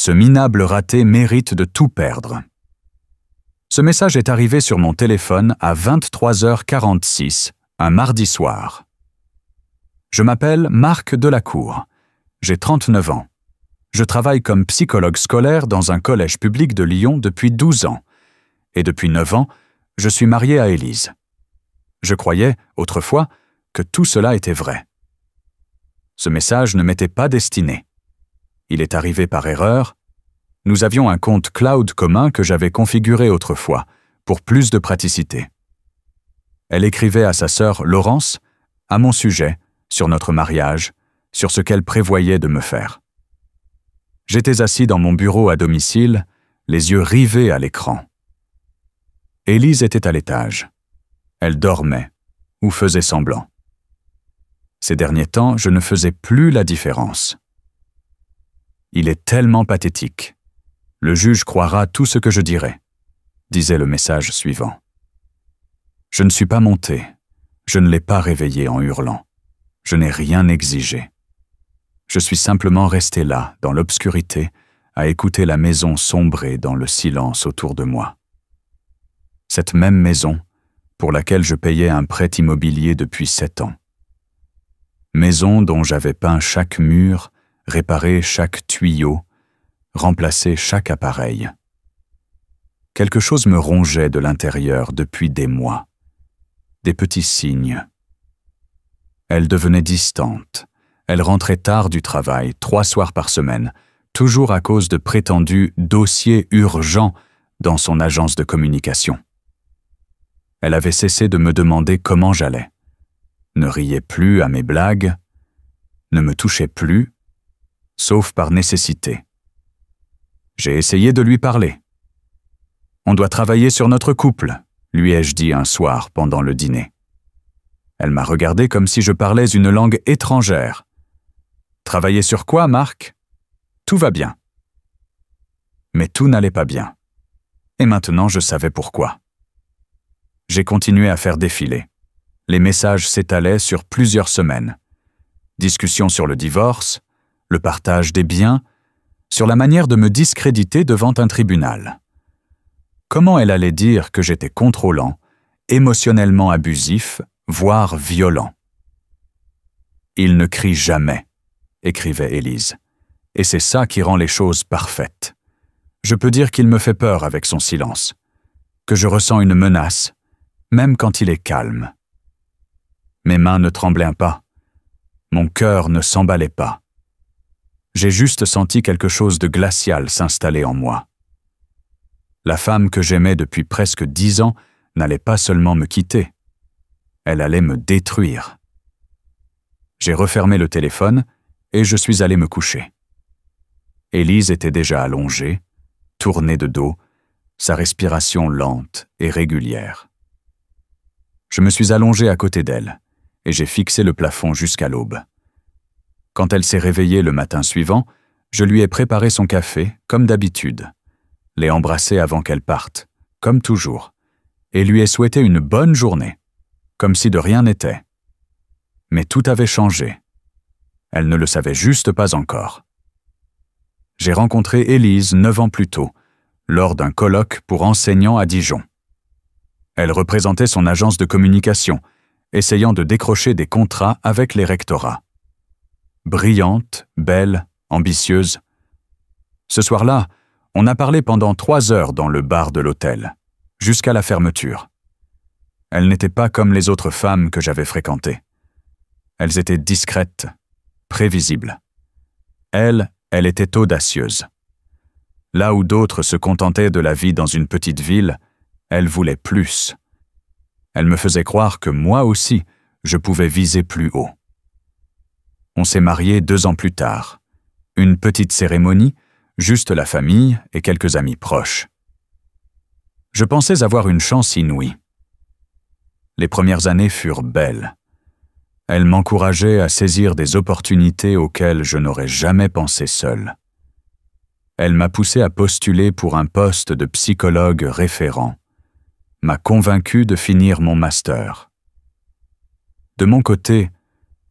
Ce minable raté mérite de tout perdre. Ce message est arrivé sur mon téléphone à 23h46, un mardi soir. Je m'appelle Marc Delacour. J'ai 39 ans. Je travaille comme psychologue scolaire dans un collège public de Lyon depuis 12 ans. Et depuis 9 ans, je suis marié à Élise. Je croyais, autrefois, que tout cela était vrai. Ce message ne m'était pas destiné. Il est arrivé par erreur. Nous avions un compte cloud commun que j'avais configuré autrefois, pour plus de praticité. Elle écrivait à sa sœur Laurence, à mon sujet, sur notre mariage, sur ce qu'elle prévoyait de me faire. J'étais assis dans mon bureau à domicile, les yeux rivés à l'écran. Élise était à l'étage. Elle dormait, ou faisait semblant. Ces derniers temps, je ne faisais plus la différence. Il est tellement pathétique. Le juge croira tout ce que je dirai, disait le message suivant. Je ne suis pas monté. Je ne l'ai pas réveillé en hurlant. Je n'ai rien exigé. Je suis simplement resté là, dans l'obscurité, à écouter la maison sombrer dans le silence autour de moi. Cette même maison, pour laquelle je payais un prêt immobilier depuis 7 ans. Maison dont j'avais peint chaque mur, réparé chaque tuyau, remplacé chaque appareil. Quelque chose me rongeait de l'intérieur depuis des mois. Des petits signes. Elle devenait distante. Elle rentrait tard du travail, 3 soirs par semaine, toujours à cause de prétendus dossiers urgents dans son agence de communication. Elle avait cessé de me demander comment j'allais, ne riait plus à mes blagues, ne me touchait plus, sauf par nécessité. J'ai essayé de lui parler. « On doit travailler sur notre couple », lui ai-je dit un soir pendant le dîner. Elle m'a regardé comme si je parlais une langue étrangère. « Travailler sur quoi, Marc ? Tout va bien. » Mais tout n'allait pas bien. Et maintenant, je savais pourquoi. J'ai continué à faire défiler. Les messages s'étalaient sur plusieurs semaines. Discussions sur le divorce, le partage des biens, sur la manière de me discréditer devant un tribunal. Comment elle allait dire que j'étais contrôlant, émotionnellement abusif, voire violent? « Il ne crie jamais », écrivait Élise, et c'est ça qui rend les choses parfaites. Je peux dire qu'il me fait peur avec son silence, que je ressens une menace, même quand il est calme. Mes mains ne tremblaient pas, mon cœur ne s'emballait pas. J'ai juste senti quelque chose de glacial s'installer en moi. La femme que j'aimais depuis presque 10 ans n'allait pas seulement me quitter, elle allait me détruire. J'ai refermé le téléphone et je suis allé me coucher. Élise était déjà allongée, tournée de dos, sa respiration lente et régulière. Je me suis allongé à côté d'elle et j'ai fixé le plafond jusqu'à l'aube. Quand elle s'est réveillée le matin suivant, je lui ai préparé son café, comme d'habitude, l'ai embrassée avant qu'elle parte, comme toujours, et lui ai souhaité une bonne journée, comme si de rien n'était. Mais tout avait changé. Elle ne le savait juste pas encore. J'ai rencontré Élise 9 ans plus tôt, lors d'un colloque pour enseignants à Dijon. Elle représentait son agence de communication, essayant de décrocher des contrats avec les rectorats. Brillante, belle, ambitieuse. Ce soir-là, on a parlé pendant 3 heures dans le bar de l'hôtel, jusqu'à la fermeture. Elle n'était pas comme les autres femmes que j'avais fréquentées. Elles étaient discrètes, prévisibles. Elle était audacieuse. Là où d'autres se contentaient de la vie dans une petite ville, elle voulait plus. Elle me faisait croire que moi aussi, je pouvais viser plus haut. On s'est mariés 2 ans plus tard. Une petite cérémonie, juste la famille et quelques amis proches. Je pensais avoir une chance inouïe. Les premières années furent belles. Elle m'encourageait à saisir des opportunités auxquelles je n'aurais jamais pensé seul. Elle m'a poussé à postuler pour un poste de psychologue référent, m'a convaincu de finir mon master. De mon côté,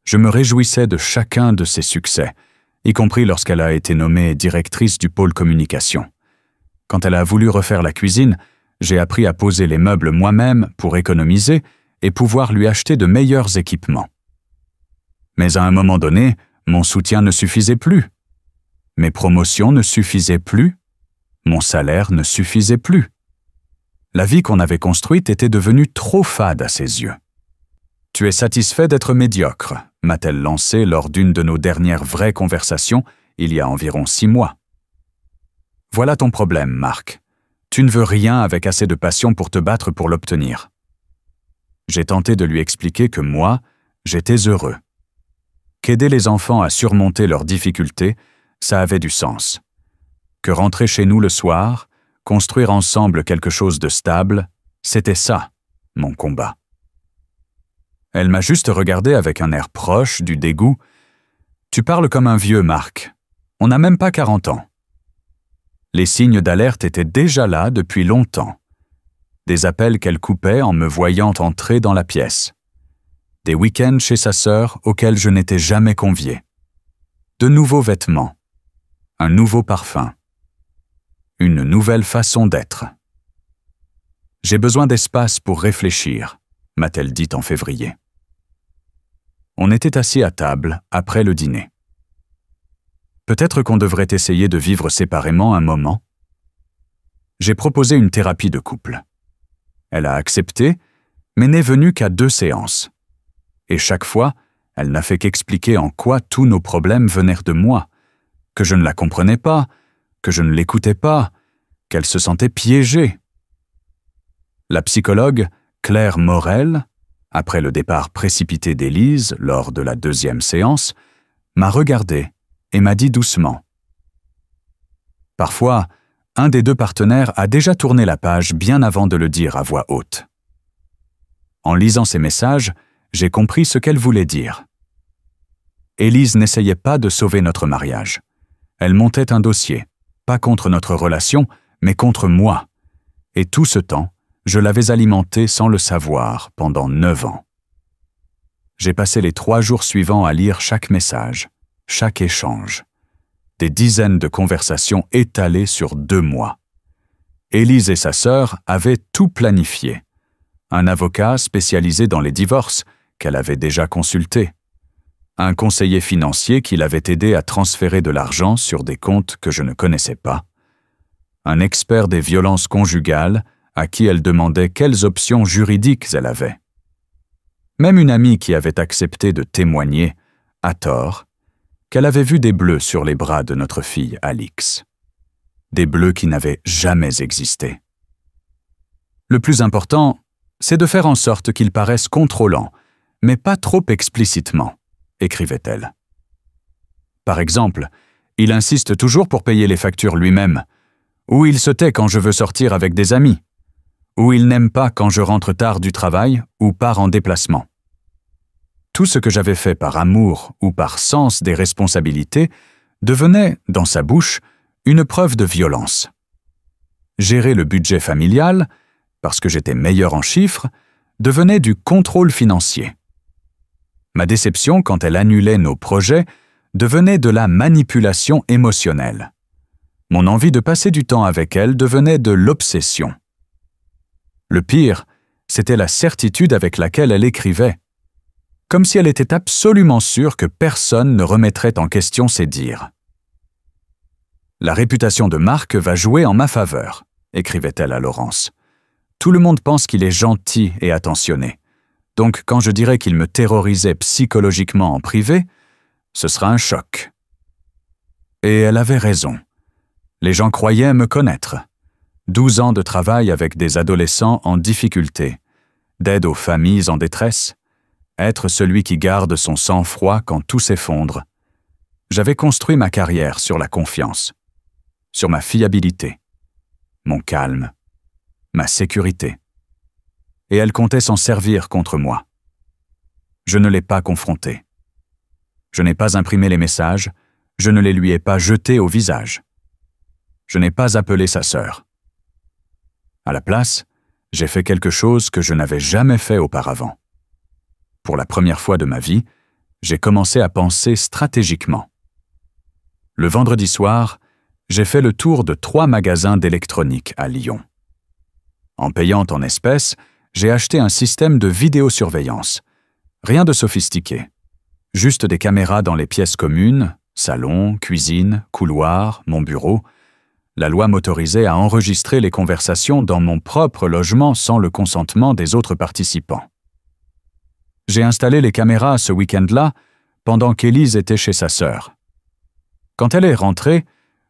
je me réjouissais de chacun de ses succès y compris lorsqu'elle a été nommée directrice du pôle communication. Quand elle a voulu refaire la cuisine, j'ai appris à poser les meubles moi-même pour économiser et pouvoir lui acheter de meilleurs équipements. Mais à un moment donné, mon soutien ne suffisait plus. Mes promotions ne suffisaient plus. Mon salaire ne suffisait plus. La vie qu'on avait construite était devenue trop fade à ses yeux. « Tu es satisfait d'être médiocre », m'a-t-elle lancé lors d'une de nos dernières vraies conversations il y a environ 6 mois. « Voilà ton problème, Marc. Tu ne veux rien avec assez de passion pour te battre pour l'obtenir. » J'ai tenté de lui expliquer que moi, j'étais heureux. Qu'aider les enfants à surmonter leurs difficultés, ça avait du sens. Que rentrer chez nous le soir, construire ensemble quelque chose de stable, c'était ça, mon combat. Elle m'a juste regardé avec un air proche, du dégoût. « Tu parles comme un vieux, Marc. On n'a même pas 40 ans. » Les signes d'alerte étaient déjà là depuis longtemps. Des appels qu'elle coupait en me voyant entrer dans la pièce. Des week-ends chez sa sœur auxquels je n'étais jamais convié. De nouveaux vêtements. Un nouveau parfum. Une nouvelle façon d'être. « J'ai besoin d'espace pour réfléchir », m'a-t-elle dit en février. On était assis à table après le dîner. Peut-être qu'on devrait essayer de vivre séparément un moment. J'ai proposé une thérapie de couple. Elle a accepté, mais n'est venue qu'à 2 séances. Et chaque fois, elle n'a fait qu'expliquer en quoi tous nos problèmes venaient de moi, que je ne la comprenais pas, que je ne l'écoutais pas, qu'elle se sentait piégée. La psychologue Claire Morel, après le départ précipité d'Élise lors de la 2e séance, m'a regardé et m'a dit doucement. Parfois, un des 2 partenaires a déjà tourné la page bien avant de le dire à voix haute. En lisant ces messages, j'ai compris ce qu'elle voulait dire. Élise n'essayait pas de sauver notre mariage. Elle montait un dossier, pas contre notre relation, mais contre moi. Et tout ce temps, je l'avais alimentée sans le savoir pendant 9 ans. J'ai passé les 3 jours suivants à lire chaque message, chaque échange. Des dizaines de conversations étalées sur 2 mois. Élise et sa sœur avaient tout planifié. Un avocat spécialisé dans les divorces qu'elle avait déjà consulté. Un conseiller financier qui l'avait aidé à transférer de l'argent sur des comptes que je ne connaissais pas. Un expert des violences conjugales à qui elle demandait quelles options juridiques elle avait. Même une amie qui avait accepté de témoigner, à tort, qu'elle avait vu des bleus sur les bras de notre fille Alix. Des bleus qui n'avaient jamais existé. Le plus important, c'est de faire en sorte qu'ils paraissent contrôlants, mais pas trop explicitement, écrivait-elle. Par exemple, il insiste toujours pour payer les factures lui-même, ou il se tait quand je veux sortir avec des amis, ou il n'aime pas quand je rentre tard du travail ou pars en déplacement. Tout ce que j'avais fait par amour ou par sens des responsabilités devenait, dans sa bouche, une preuve de violence. Gérer le budget familial, parce que j'étais meilleur en chiffres, devenait du contrôle financier. Ma déception quand elle annulait nos projets devenait de la manipulation émotionnelle. Mon envie de passer du temps avec elle devenait de l'obsession. Le pire, c'était la certitude avec laquelle elle écrivait. Comme si elle était absolument sûre que personne ne remettrait en question ses dires. « La réputation de Marc va jouer en ma faveur », écrivait-elle à Laurence. « Tout le monde pense qu'il est gentil et attentionné. Donc quand je dirais qu'il me terrorisait psychologiquement en privé, ce sera un choc. » Et elle avait raison. Les gens croyaient me connaître. 12 ans de travail avec des adolescents en difficulté, d'aide aux familles en détresse, être celui qui garde son sang-froid quand tout s'effondre. J'avais construit ma carrière sur la confiance, sur ma fiabilité, mon calme, ma sécurité. Et elle comptait s'en servir contre moi. Je ne l'ai pas confrontée. Je n'ai pas imprimé les messages, je ne les lui ai pas jetés au visage. Je n'ai pas appelé sa sœur. À la place, j'ai fait quelque chose que je n'avais jamais fait auparavant. Pour la première fois de ma vie, j'ai commencé à penser stratégiquement. Le vendredi soir, j'ai fait le tour de 3 magasins d'électronique à Lyon. En payant en espèces, j'ai acheté un système de vidéosurveillance. Rien de sophistiqué. Juste des caméras dans les pièces communes, salon, cuisine, couloir, mon bureau. La loi m'autorisait à enregistrer les conversations dans mon propre logement sans le consentement des autres participants. J'ai installé les caméras ce week-end-là pendant qu'Élise était chez sa sœur. Quand elle est rentrée,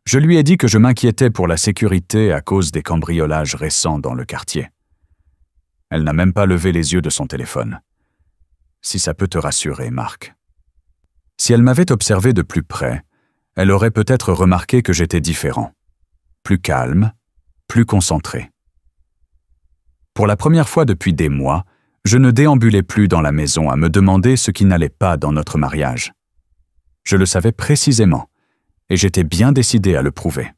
je lui ai dit que je m'inquiétais pour la sécurité à cause des cambriolages récents dans le quartier. Elle n'a même pas levé les yeux de son téléphone. Si ça peut te rassurer, Marc. Si elle m'avait observé de plus près, elle aurait peut-être remarqué que j'étais différent. Plus calme, plus concentré. Pour la première fois depuis des mois, je ne déambulais plus dans la maison à me demander ce qui n'allait pas dans notre mariage. Je le savais précisément, et j'étais bien décidé à le prouver.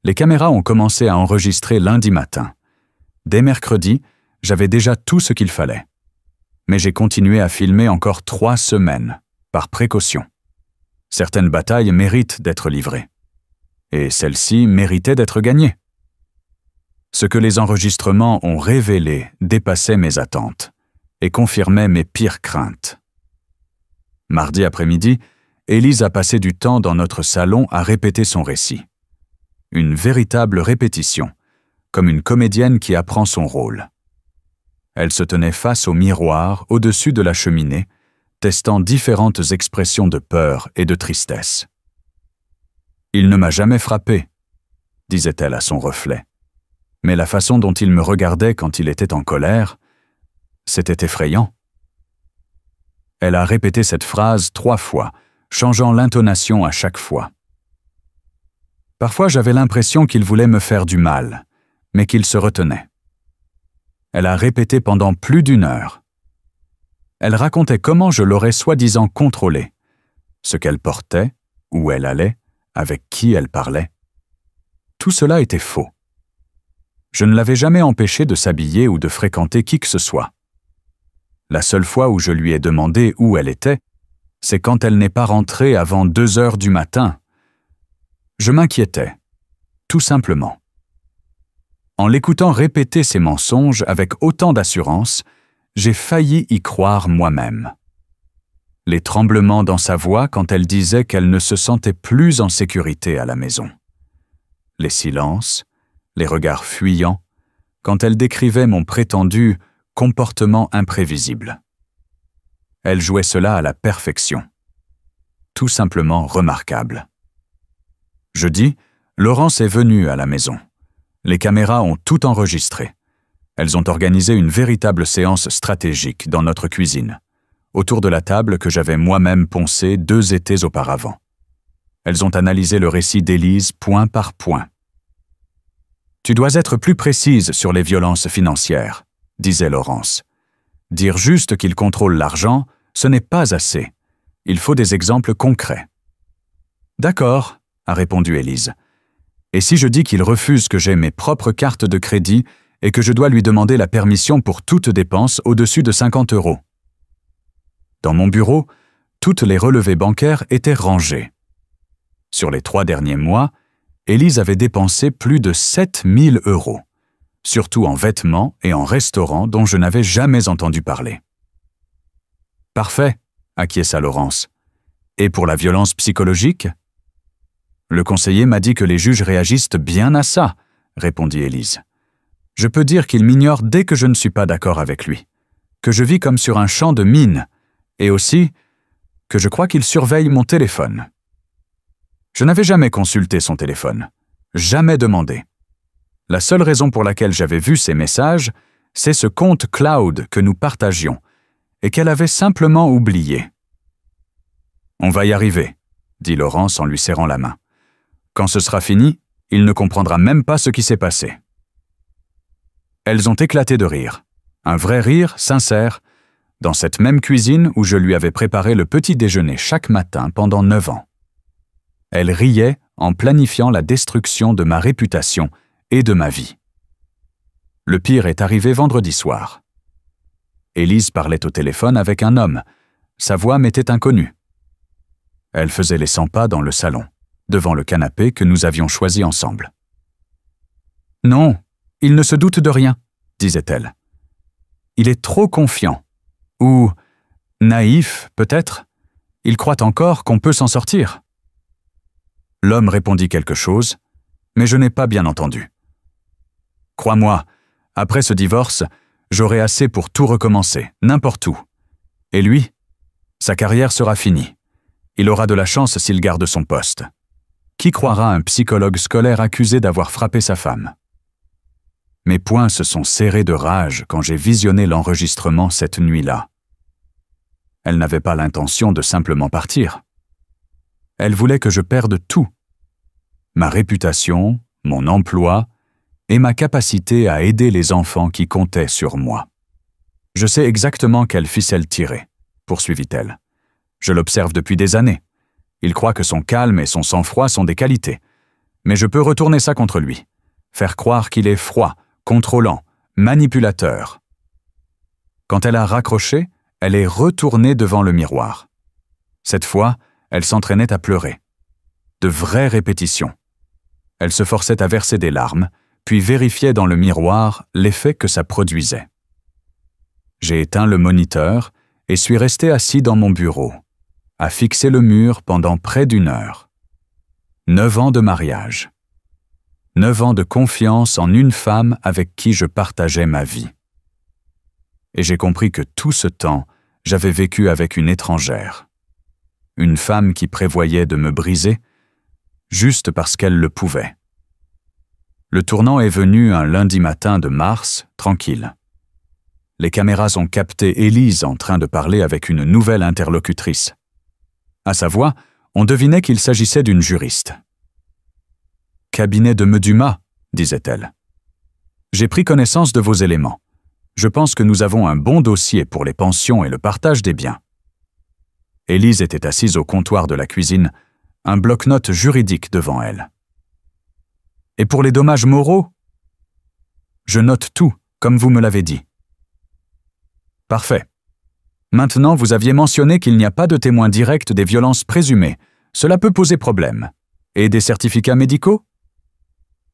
Les caméras ont commencé à enregistrer lundi matin. Dès mercredi, j'avais déjà tout ce qu'il fallait. Mais j'ai continué à filmer encore 3 semaines, par précaution. Certaines batailles méritent d'être livrées. Et celle-ci méritait d'être gagnée. Ce que les enregistrements ont révélé dépassait mes attentes et confirmait mes pires craintes. Mardi après-midi, Élise a passé du temps dans notre salon à répéter son récit. Une véritable répétition, comme une comédienne qui apprend son rôle. Elle se tenait face au miroir au-dessus de la cheminée, testant différentes expressions de peur et de tristesse. « Il ne m'a jamais frappé », disait-elle à son reflet. Mais la façon dont il me regardait quand il était en colère, c'était effrayant. Elle a répété cette phrase 3 fois, changeant l'intonation à chaque fois. Parfois, j'avais l'impression qu'il voulait me faire du mal, mais qu'il se retenait. Elle a répété pendant plus d'1 heure. Elle racontait comment je l'aurais soi-disant contrôlée, ce qu'elle portait, où elle allait, avec qui elle parlait. Tout cela était faux. Je ne l'avais jamais empêchée de s'habiller ou de fréquenter qui que ce soit. La seule fois où je lui ai demandé où elle était, c'est quand elle n'est pas rentrée avant 2 heures du matin. Je m'inquiétais, tout simplement. En l'écoutant répéter ses mensonges avec autant d'assurance, j'ai failli y croire moi-même. Les tremblements dans sa voix quand elle disait qu'elle ne se sentait plus en sécurité à la maison. Les silences, les regards fuyants, quand elle décrivait mon prétendu comportement imprévisible. Elle jouait cela à la perfection. Tout simplement remarquable. Jeudi, Laurence est venue à la maison. Les caméras ont tout enregistré. Elles ont organisé une véritable séance stratégique dans notre cuisine, autour de la table que j'avais moi-même poncée 2 étés auparavant. Elles ont analysé le récit d'Élise point par point. « Tu dois être plus précise sur les violences financières », disait Laurence. « Dire juste qu'il contrôle l'argent, ce n'est pas assez. Il faut des exemples concrets. »« D'accord », a répondu Élise. « Et si je dis qu'il refuse que j'ai mes propres cartes de crédit et que je dois lui demander la permission pour toute dépense au-dessus de 50 €. Dans mon bureau, toutes les relevés bancaires étaient rangées. Sur les 3 derniers mois, Élise avait dépensé plus de 7 000 €, surtout en vêtements et en restaurants dont je n'avais jamais entendu parler. « Parfait », acquiesça Laurence. « Et pour la violence psychologique ?»« Le conseiller m'a dit que les juges réagissent bien à ça, » répondit Élise. « Je peux dire qu'il m'ignore dès que je ne suis pas d'accord avec lui, que je vis comme sur un champ de mines, et aussi que je crois qu'il surveille mon téléphone. » Je n'avais jamais consulté son téléphone, jamais demandé. La seule raison pour laquelle j'avais vu ces messages, c'est ce compte cloud que nous partagions et qu'elle avait simplement oublié. « On va y arriver, » dit Laurence en lui serrant la main. « Quand ce sera fini, il ne comprendra même pas ce qui s'est passé. » Elles ont éclaté de rire, un vrai rire sincère, dans cette même cuisine où je lui avais préparé le petit déjeuner chaque matin pendant 9 ans. Elle riait en planifiant la destruction de ma réputation et de ma vie. Le pire est arrivé vendredi soir. Élise parlait au téléphone avec un homme. Sa voix m'était inconnue. Elle faisait les 100 pas dans le salon, devant le canapé que nous avions choisi ensemble. « Non, il ne se doute de rien, » disait-elle. « Il est trop confiant. Ou naïf, peut-être. Il croit encore qu'on peut s'en sortir. » L'homme répondit quelque chose, mais je n'ai pas bien entendu. Crois-moi, après ce divorce, j'aurai assez pour tout recommencer, n'importe où. Et lui, sa carrière sera finie. Il aura de la chance s'il garde son poste. Qui croira un psychologue scolaire accusé d'avoir frappé sa femme? Mes poings se sont serrés de rage quand j'ai visionné l'enregistrement cette nuit-là. Elle n'avait pas l'intention de simplement partir. Elle voulait que je perde tout. Ma réputation, mon emploi et ma capacité à aider les enfants qui comptaient sur moi. Je sais exactement quelle ficelle tirer, poursuivit-elle. Je l'observe depuis des années. Il croit que son calme et son sang-froid sont des qualités. Mais je peux retourner ça contre lui. Faire croire qu'il est froid, contrôlant, manipulateur. Quand elle a raccroché, elle est retournée devant le miroir. Cette fois, elle s'entraînait à pleurer. De vraies répétitions. Elle se forçait à verser des larmes, puis vérifiait dans le miroir l'effet que ça produisait. J'ai éteint le moniteur et suis resté assis dans mon bureau, à fixer le mur pendant près d'1 heure. 9 ans de mariage. 9 ans de confiance en une femme avec qui je partageais ma vie. Et j'ai compris que tout ce temps, j'avais vécu avec une étrangère. Une femme qui prévoyait de me briser, juste parce qu'elle le pouvait. Le tournant est venu un lundi matin de mars, tranquille. Les caméras ont capté Élise en train de parler avec une nouvelle interlocutrice. À sa voix, on devinait qu'il s'agissait d'une juriste. « Cabinet de Meuduma », disait-elle. « J'ai pris connaissance de vos éléments. Je pense que nous avons un bon dossier pour les pensions et le partage des biens. » Élise était assise au comptoir de la cuisine, un bloc-notes juridique devant elle. « Et pour les dommages moraux ? » ?»« Je note tout, comme vous me l'avez dit. » »« Parfait. Maintenant, vous aviez mentionné qu'il n'y a pas de témoin direct des violences présumées. Cela peut poser problème. Et des certificats médicaux ? » ?»«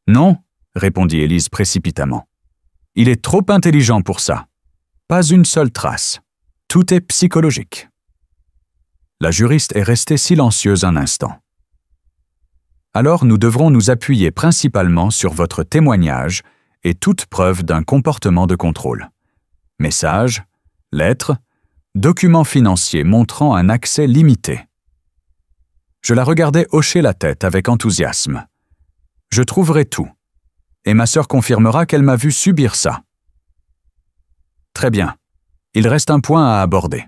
Non, » répondit Élise précipitamment. « Il est trop intelligent pour ça. Pas une seule trace. Tout est psychologique. » La juriste est restée silencieuse un instant. « Alors nous devrons nous appuyer principalement sur votre témoignage et toute preuve d'un comportement de contrôle. Messages, lettres, documents financiers montrant un accès limité. » Je la regardais hocher la tête avec enthousiasme. Je trouverai tout. Et ma sœur confirmera qu'elle m'a vu subir ça. Très bien. Il reste un point à aborder.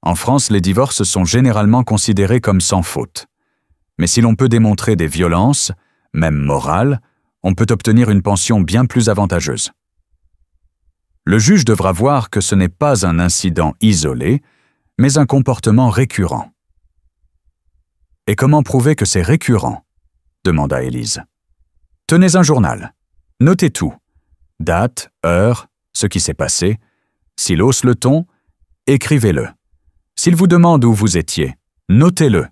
En France, les divorces sont généralement considérés comme sans faute. Mais si l'on peut démontrer des violences, même morales, on peut obtenir une pension bien plus avantageuse. Le juge devra voir que ce n'est pas un incident isolé, mais un comportement récurrent. « Et comment prouver que c'est récurrent ?» demanda Élise. « Tenez un journal. Notez tout. Date, heure, ce qui s'est passé. S'il hausse le ton, écrivez-le. S'il vous demande où vous étiez, notez-le.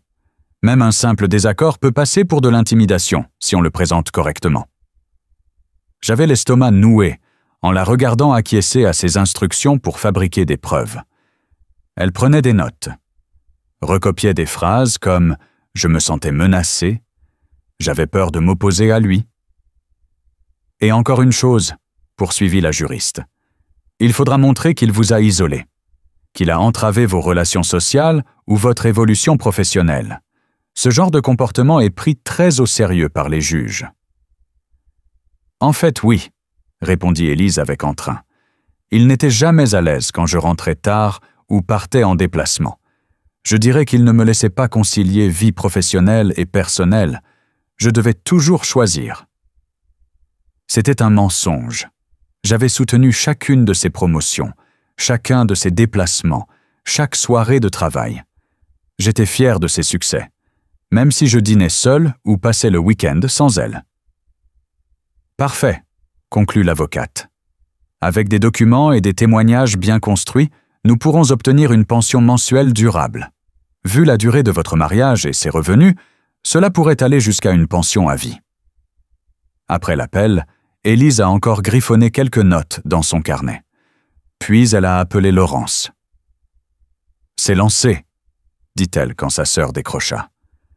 Même un simple désaccord peut passer pour de l'intimidation, si on le présente correctement. » J'avais l'estomac noué, en la regardant acquiescer à ses instructions pour fabriquer des preuves. Elle prenait des notes. Recopiait des phrases comme « je me sentais menacée »,« j'avais peur de m'opposer à lui ». « Et encore une chose », poursuivit la juriste, « il faudra montrer qu'il vous a isolé, qu'il a entravé vos relations sociales ou votre évolution professionnelle. Ce genre de comportement est pris très au sérieux par les juges. » « En fait, oui, » répondit Élise avec entrain. « Il n'était jamais à l'aise quand je rentrais tard ou partais en déplacement. Je dirais qu'il ne me laissait pas concilier vie professionnelle et personnelle. Je devais toujours choisir. » C'était un mensonge. J'avais soutenu chacune de ses promotions, chacun de ses déplacements, chaque soirée de travail. J'étais fier de ses succès, même si je dînais seul ou passais le week-end sans elle. « Parfait, » conclut l'avocate. « Avec des documents et des témoignages bien construits, nous pourrons obtenir une pension mensuelle durable. vu la durée de votre mariage et ses revenus, cela pourrait aller jusqu'à une pension à vie. » Après l'appel, Élise a encore griffonné quelques notes dans son carnet. Puis elle a appelé Laurence. « C'est lancé, » dit-elle quand sa sœur décrocha.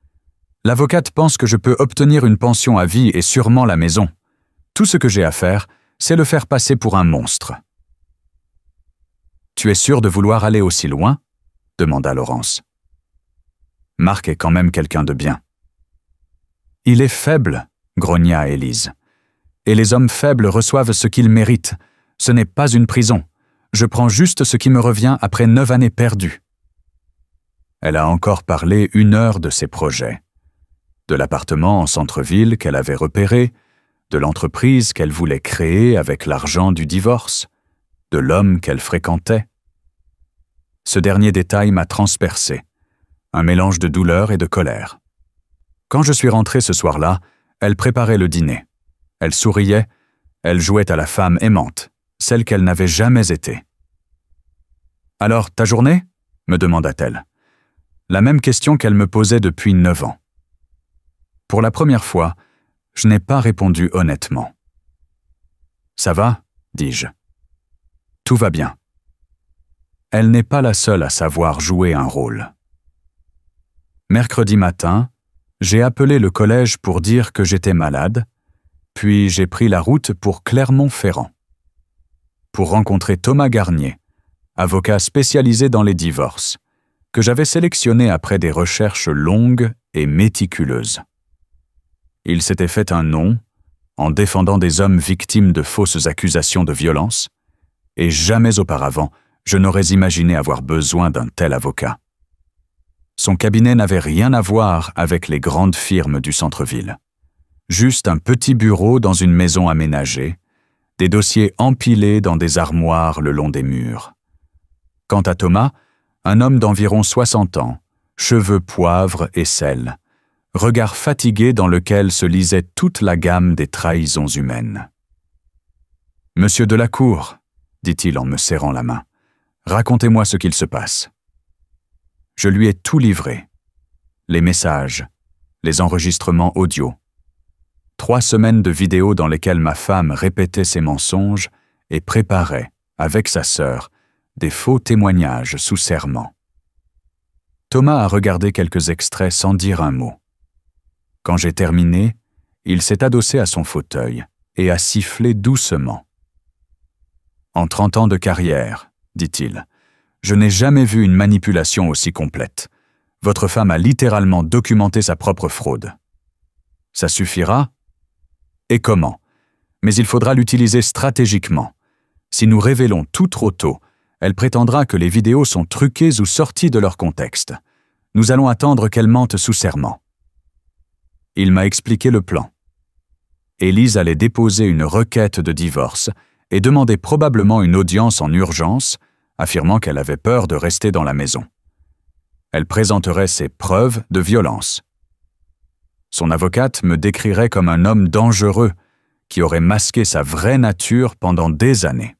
« L'avocate pense que je peux obtenir une pension à vie et sûrement la maison. Tout ce que j'ai à faire, c'est le faire passer pour un monstre. »« Tu es sûr de vouloir aller aussi loin ?» demanda Laurence. Marc est quand même quelqu'un de bien. « Il est faible, » grogna Élise. « Et les hommes faibles reçoivent ce qu'ils méritent. Ce n'est pas une prison. Je prends juste ce qui me revient après 9 années perdues. » Elle a encore parlé 1 heure de ses projets. De l'appartement en centre-ville qu'elle avait repéré, de l'entreprise qu'elle voulait créer avec l'argent du divorce, de l'homme qu'elle fréquentait. Ce dernier détail m'a transpercé, un mélange de douleur et de colère. Quand je suis rentré ce soir-là, elle préparait le dîner. Elle souriait, elle jouait à la femme aimante, celle qu'elle n'avait jamais été. « Alors, ta journée ?» me demanda-t-elle. La même question qu'elle me posait depuis 9 ans. Pour la première fois, je n'ai pas répondu honnêtement. « Ça va ?» dis-je. « Tout va bien. » Elle n'est pas la seule à savoir jouer un rôle. Mercredi matin, j'ai appelé le collège pour dire que j'étais malade, puis j'ai pris la route pour Clermont-Ferrand, pour rencontrer Thomas Garnier, avocat spécialisé dans les divorces, que j'avais sélectionné après des recherches longues et méticuleuses. Il s'était fait un nom en défendant des hommes victimes de fausses accusations de violence, et jamais auparavant je n'aurais imaginé avoir besoin d'un tel avocat. Son cabinet n'avait rien à voir avec les grandes firmes du centre-ville. Juste un petit bureau dans une maison aménagée, des dossiers empilés dans des armoires le long des murs. Quant à Thomas, un homme d'environ 60 ans, cheveux poivre et sel, regard fatigué dans lequel se lisait toute la gamme des trahisons humaines. « Monsieur Delacour, » dit-il en me serrant la main, « racontez-moi ce qu'il se passe. » Je lui ai tout livré. Les messages, les enregistrements audio. 3 semaines de vidéos dans lesquelles ma femme répétait ses mensonges et préparait, avec sa sœur, des faux témoignages sous serment. Thomas a regardé quelques extraits sans dire un mot. Quand j'ai terminé, il s'est adossé à son fauteuil et a sifflé doucement. « En 30 ans de carrière, dit-il, je n'ai jamais vu une manipulation aussi complète. Votre femme a littéralement documenté sa propre fraude. Ça suffira? Et comment? Mais il faudra l'utiliser stratégiquement. Si nous révélons tout trop tôt, elle prétendra que les vidéos sont truquées ou sorties de leur contexte. Nous allons attendre qu'elle mente sous serment. » Il m'a expliqué le plan. Élise allait déposer une requête de divorce et demander probablement une audience en urgence, affirmant qu'elle avait peur de rester dans la maison. Elle présenterait ses preuves de violence. Son avocate me décrirait comme un homme dangereux qui aurait masqué sa vraie nature pendant des années.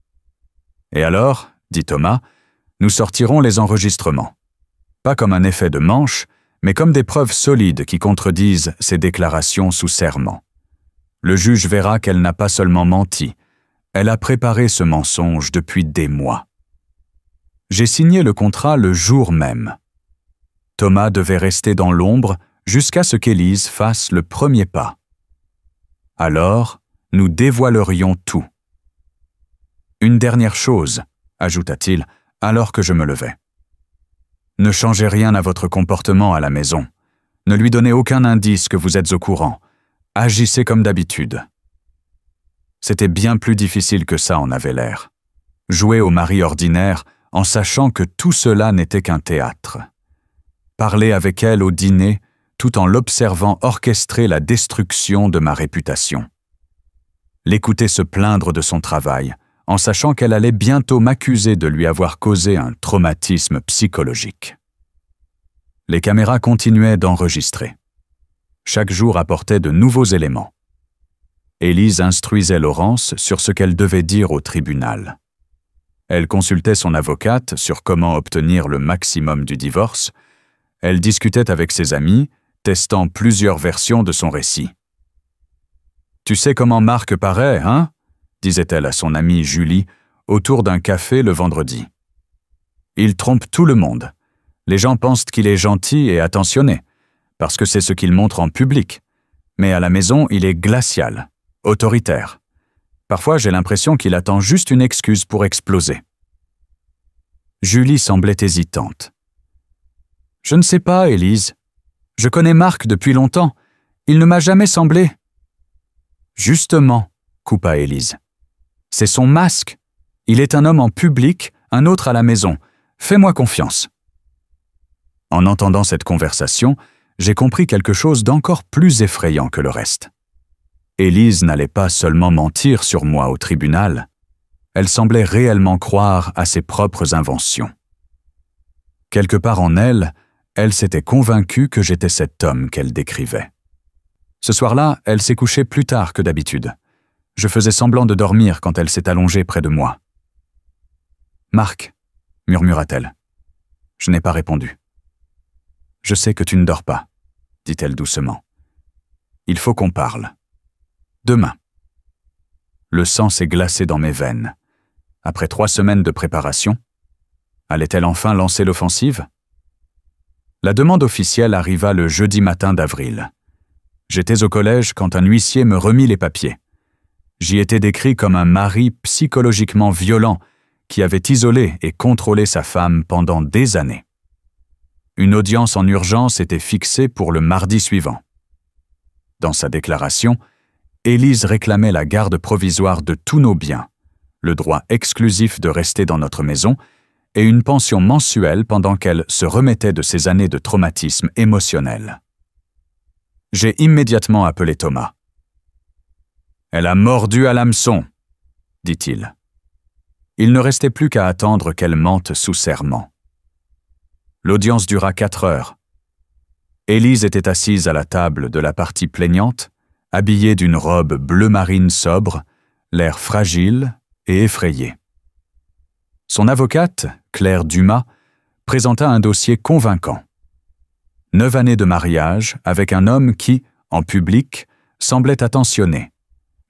« Et alors, dit Thomas, nous sortirons les enregistrements. Pas comme un effet de manche, mais comme des preuves solides qui contredisent ses déclarations sous serment. Le juge verra qu'elle n'a pas seulement menti, elle a préparé ce mensonge depuis des mois. J'ai signé le contrat le jour même. Thomas devait rester dans l'ombre jusqu'à ce qu'Élise fasse le premier pas. Alors, nous dévoilerions tout. Une dernière chose, ajouta-t-il, alors que je me levais. Ne changez rien à votre comportement à la maison. Ne lui donnez aucun indice que vous êtes au courant. Agissez comme d'habitude. C'était bien plus difficile que ça en avait l'air. Jouer au mari ordinaire en sachant que tout cela n'était qu'un théâtre. Parler avec elle au dîner tout en l'observant orchestrer la destruction de ma réputation. L'écouter se plaindre de son travail, en sachant qu'elle allait bientôt m'accuser de lui avoir causé un traumatisme psychologique. Les caméras continuaient d'enregistrer. Chaque jour apportait de nouveaux éléments. Élise instruisait Laurence sur ce qu'elle devait dire au tribunal. Elle consultait son avocate sur comment obtenir le maximum du divorce. Elle discutait avec ses amis, testant plusieurs versions de son récit. « Tu sais comment Marc paraît, hein ?» disait-elle à son amie Julie autour d'un café le vendredi. « Il trompe tout le monde. Les gens pensent qu'il est gentil et attentionné, parce que c'est ce qu'il montre en public. Mais à la maison, il est glacial, autoritaire. Parfois, j'ai l'impression qu'il attend juste une excuse pour exploser. » Julie semblait hésitante. « Je ne sais pas, Élise. Je connais Marc depuis longtemps. Il ne m'a jamais semblé. » « Justement, coupa Élise. C'est son masque. Il est un homme en public, un autre à la maison. Fais-moi confiance. » En entendant cette conversation, j'ai compris quelque chose d'encore plus effrayant que le reste. Élise n'allait pas seulement mentir sur moi au tribunal, elle semblait réellement croire à ses propres inventions. Quelque part en elle, elle s'était convaincue que j'étais cet homme qu'elle décrivait. Ce soir-là, elle s'est couchée plus tard que d'habitude. Je faisais semblant de dormir quand elle s'est allongée près de moi. « Marc, » murmura-t-elle. Je n'ai pas répondu. « Je sais que tu ne dors pas, » dit-elle doucement. « Il faut qu'on parle. Demain. » Le sang s'est glacé dans mes veines. Après 3 semaines de préparation, allait-elle enfin lancer l'offensive? La demande officielle arriva le jeudi matin d'avril. J'étais au collège quand un huissier me remit les papiers. J'y étais décrit comme un mari psychologiquement violent qui avait isolé et contrôlé sa femme pendant des années. Une audience en urgence était fixée pour le mardi suivant. Dans sa déclaration, Élise réclamait la garde provisoire de tous nos biens, le droit exclusif de rester dans notre maison et une pension mensuelle pendant qu'elle se remettait de ses années de traumatisme émotionnel. J'ai immédiatement appelé Thomas. « Elle a mordu à l'hameçon, » dit-il. Il ne restait plus qu'à attendre qu'elle mente sous serment. L'audience dura 4 heures. Élise était assise à la table de la partie plaignante, habillée d'une robe bleu marine sobre, l'air fragile et effrayé. Son avocate, Claire Dumas, présenta un dossier convaincant. 9 années de mariage avec un homme qui, en public, semblait attentionné,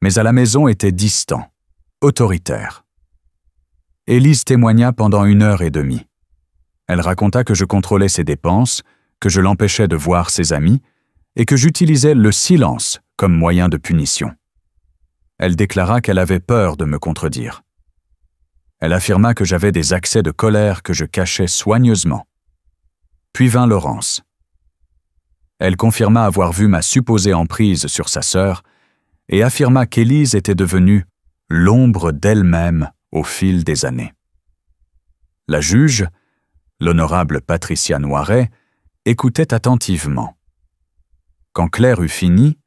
mais à la maison était distant, autoritaire. Élise témoigna pendant 1h30. Elle raconta que je contrôlais ses dépenses, que je l'empêchais de voir ses amis et que j'utilisais le silence comme moyen de punition. Elle déclara qu'elle avait peur de me contredire. Elle affirma que j'avais des accès de colère que je cachais soigneusement. Puis vint Laurence. Elle confirma avoir vu ma supposée emprise sur sa sœur et affirma qu'Élise était devenue l'ombre d'elle-même au fil des années. La juge, l'honorable Patricia Noiret, écoutait attentivement. Quand Claire eut fini,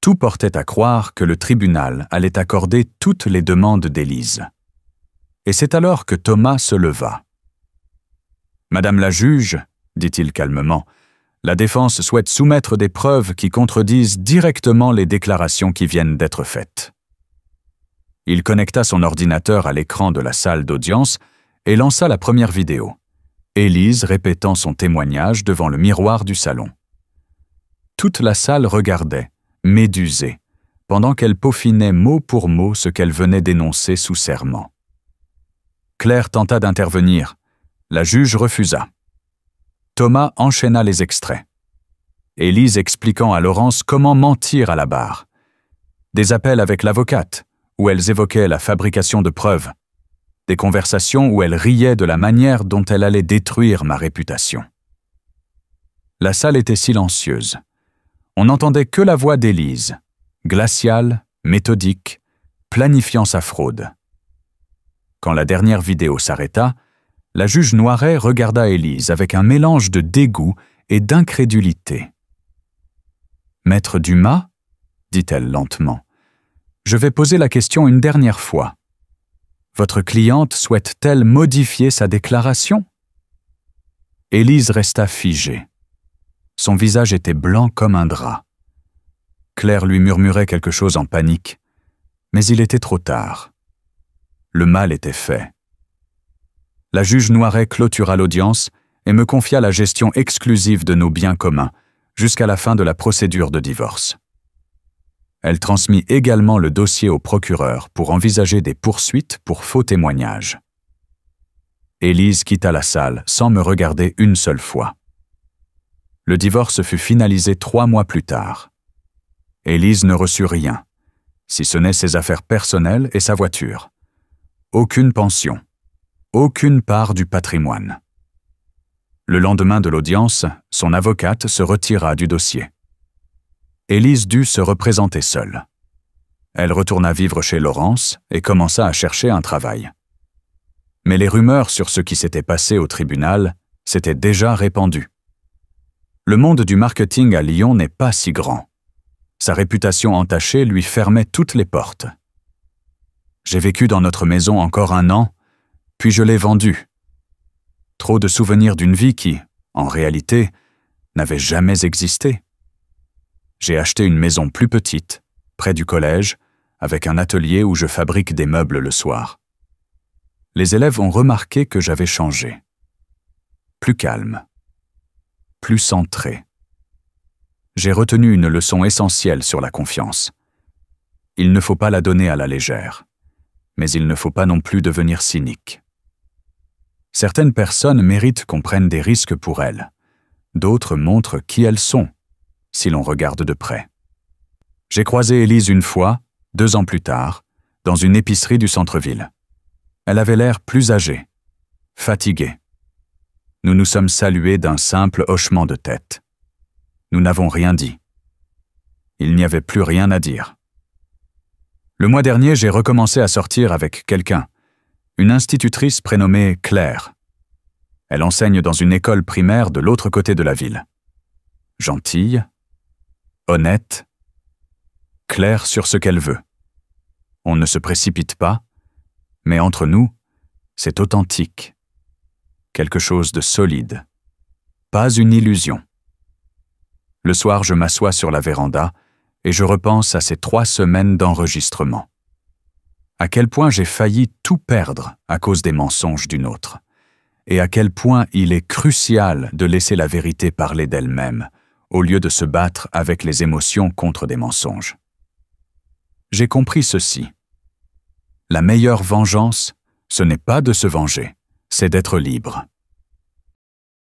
tout portait à croire que le tribunal allait accorder toutes les demandes d'Élise. Et c'est alors que Thomas se leva. « Madame la juge, » dit-il calmement, « la défense souhaite soumettre des preuves qui contredisent directement les déclarations qui viennent d'être faites. » Il connecta son ordinateur à l'écran de la salle d'audience et lança la première vidéo, Élise répétant son témoignage devant le miroir du salon. Toute la salle regardait, médusée, pendant qu'elle peaufinait mot pour mot ce qu'elle venait d'énoncer sous serment. Claire tenta d'intervenir. La juge refusa. Thomas enchaîna les extraits. Élise expliquant à Laurence comment mentir à la barre. Des appels avec l'avocate, où elles évoquaient la fabrication de preuves. Des conversations où elle riait de la manière dont elle allait détruire ma réputation. La salle était silencieuse. On n'entendait que la voix d'Élise, glaciale, méthodique, planifiant sa fraude. Quand la dernière vidéo s'arrêta, la juge Noiret regarda Élise avec un mélange de dégoût et d'incrédulité. « Maître Dumas, » dit-elle lentement, « je vais poser la question une dernière fois. Votre cliente souhaite-t-elle modifier sa déclaration ?» Élise resta figée. Son visage était blanc comme un drap. Claire lui murmurait quelque chose en panique, mais il était trop tard. Le mal était fait. La juge Noiret clôtura l'audience et me confia la gestion exclusive de nos biens communs jusqu'à la fin de la procédure de divorce. Elle transmit également le dossier au procureur pour envisager des poursuites pour faux témoignages. Élise quitta la salle sans me regarder une seule fois. Le divorce fut finalisé 3 mois plus tard. Élise ne reçut rien, si ce n'est ses affaires personnelles et sa voiture. Aucune pension, aucune part du patrimoine. Le lendemain de l'audience, son avocate se retira du dossier. Élise dut se représenter seule. Elle retourna vivre chez Laurence et commença à chercher un travail. Mais les rumeurs sur ce qui s'était passé au tribunal s'étaient déjà répandues. Le monde du marketing à Lyon n'est pas si grand. Sa réputation entachée lui fermait toutes les portes. J'ai vécu dans notre maison encore 1 an, puis je l'ai vendue. Trop de souvenirs d'une vie qui, en réalité, n'avait jamais existé. J'ai acheté une maison plus petite, près du collège, avec un atelier où je fabrique des meubles le soir. Les élèves ont remarqué que j'avais changé. Plus calme, plus centré. J'ai retenu une leçon essentielle sur la confiance. Il ne faut pas la donner à la légère, mais il ne faut pas non plus devenir cynique. Certaines personnes méritent qu'on prenne des risques pour elles. D'autres montrent qui elles sont, si l'on regarde de près. J'ai croisé Élise une fois, 2 ans plus tard, dans une épicerie du centre-ville. Elle avait l'air plus âgée, fatiguée. Nous nous sommes salués d'un simple hochement de tête. Nous n'avons rien dit. Il n'y avait plus rien à dire. Le mois dernier, j'ai recommencé à sortir avec quelqu'un, une institutrice prénommée Claire. Elle enseigne dans une école primaire de l'autre côté de la ville. Gentille, honnête, claire sur ce qu'elle veut. On ne se précipite pas, mais entre nous, c'est authentique. Quelque chose de solide. Pas une illusion. Le soir, je m'assois sur la véranda et je repense à ces 3 semaines d'enregistrement. À quel point j'ai failli tout perdre à cause des mensonges d'une autre, et à quel point il est crucial de laisser la vérité parler d'elle-même, au lieu de se battre avec les émotions contre des mensonges. J'ai compris ceci. La meilleure vengeance, ce n'est pas de se venger, c'est d'être libre.